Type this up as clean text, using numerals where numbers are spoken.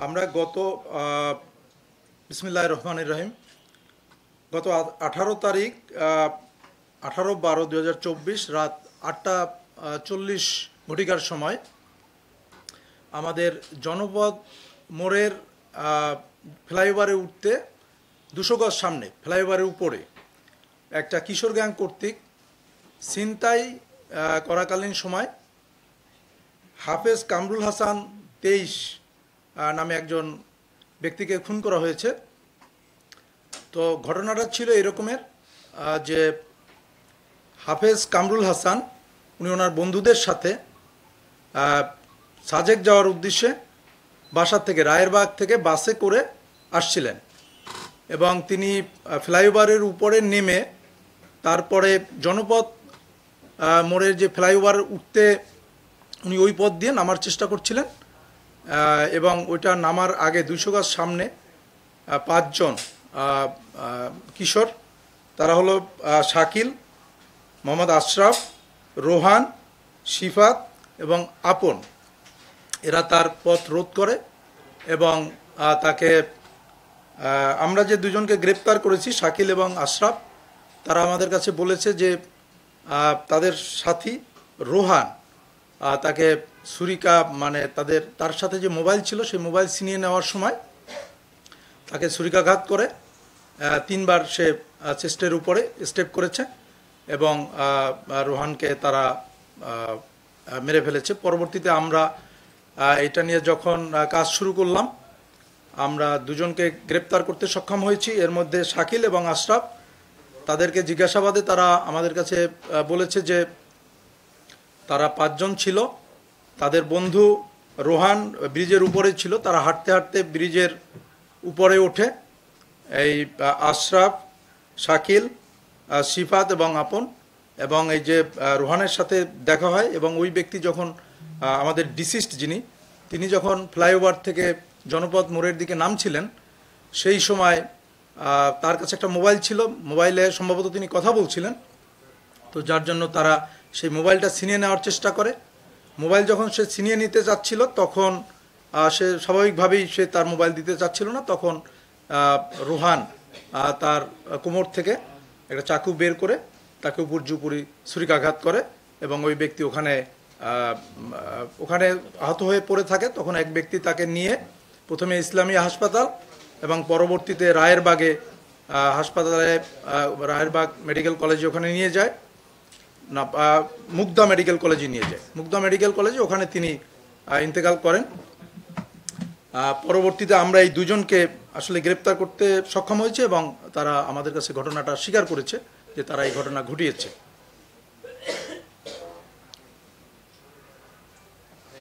আমরা গত বিসমিল্লাহির রহমানির রহিম গত 18 তারিখ 18/12/2024 রাত 8:40 ঘটিকার সময় আমাদের জনপদ মোড়ের ফ্লাইওভারে উঠতে 200 গজ সামনে ফ্লাইওভারের উপরে একটা কিশোর গ্যাং কর্তৃক ছিনতাই করাকালীন সময় হাফেজ কামরুল হাসান 23 নামে একজন ব্যক্তিকে খুন করা হয়েছে। তো ঘটনাটা ছিল এরকমের যে হাফেজ কামরুল হাসান উনি ওনার বন্ধুদের সাথে সাজেক যাওয়ার উদ্দেশ্যে বাসা থেকে রায়েরবাগ থেকে বাসে করে আসছিলেন এবং তিনি ফ্লাইওভারের উপরে নেমে তারপরে জনপদ মোড়ের যে ফ্লাইওভার উঠতে উনি ওই পথ দিয়ে নামার চেষ্টা করছিলেন এবং ওইটা নামার আগে 200 গজ সামনে 5 জন কিশোর, তারা হলো শাকিল, মোহাম্মদ আশরাফ, রোহান, শিফাত এবং আপন। এরা তার পথ রোধ করে এবং তাকে আমরা যে দুজনকে গ্রেপ্তার করেছি শাকিল এবং আশরাফ, তারা আমাদের কাছে বলেছে যে তাদের সাথী রোহান তাকে ছুরিকা মানে তার সাথে যে মোবাইল ছিল সেই মোবাইল ছিনিয়ে নেওয়ার সময় তাকে ছুরিকাঘাত করে 3 বার সে চেস্টের উপরে স্টেপ করেছে এবং রোহানকে তারা মেরে ফেলেছে। পরবর্তীতে আমরা এটা নিয়ে যখন কাজ শুরু করলাম আমরা দুজনকে গ্রেপ্তার করতে সক্ষম হয়েছি। এর মধ্যে শাকিল এবং আশরাফ, তাদেরকে জিজ্ঞাসাবাদে তারা আমাদের কাছে বলেছে যে তারা 5 জন ছিল, তাদের বন্ধু রোহান ব্রিজের উপরে ছিল, তারা হাঁটতে হাঁটতে ব্রিজের উপরে ওঠে। এই আশরাফ, শাকিল, শিফাত এবং আপন এবং এই যে রোহানের সাথে দেখা হয় এবং ওই ব্যক্তি যখন আমাদের ডিসিস্ট তিনি যখন ফ্লাইওভার থেকে জনপদ মোড়ের দিকে নামছিলেন সেই সময় তার কাছে একটা মোবাইল ছিল, মোবাইলে সম্ভবত তিনি কথা বলছিলেন, তো যার জন্য তারা সেই মোবাইলটা ছিনিয়ে নেওয়ার চেষ্টা করে। মোবাইল যখন সে ছিনিয়ে নিতে চাচ্ছিল তখন সে স্বাভাবিকভাবেই সে তার মোবাইল দিতে চাচ্ছিল না, তখন রোহান তার কোমর থেকে একটা চাকু বের করে তাকে উপর্যুপরি ছুরিকাঘাত করে এবং ওই ব্যক্তি ওখানে আহত হয়ে পড়ে থাকে। তখন এক ব্যক্তি তাকে নিয়ে প্রথমে ইসলামিয়া হাসপাতাল এবং পরবর্তীতে রায়েরবাগে হাসপাতালে রায়েরবাগ মেডিকেল কলেজে ওখানে নিয়ে যায়, না মুগদা মেডিকেল কলেজে নিয়ে যায়। মুগদা মেডিকেল কলেজে ওখানে তিনি ইন্তেকাল করেন। পরবর্তীতে আমরা এই দুজনকে আসলে গ্রেপ্তার করতে সক্ষম হয়েছে এবং তারা আমাদের কাছে ঘটনাটা স্বীকার করেছে যে তারা এই ঘটনা ঘটিয়েছে।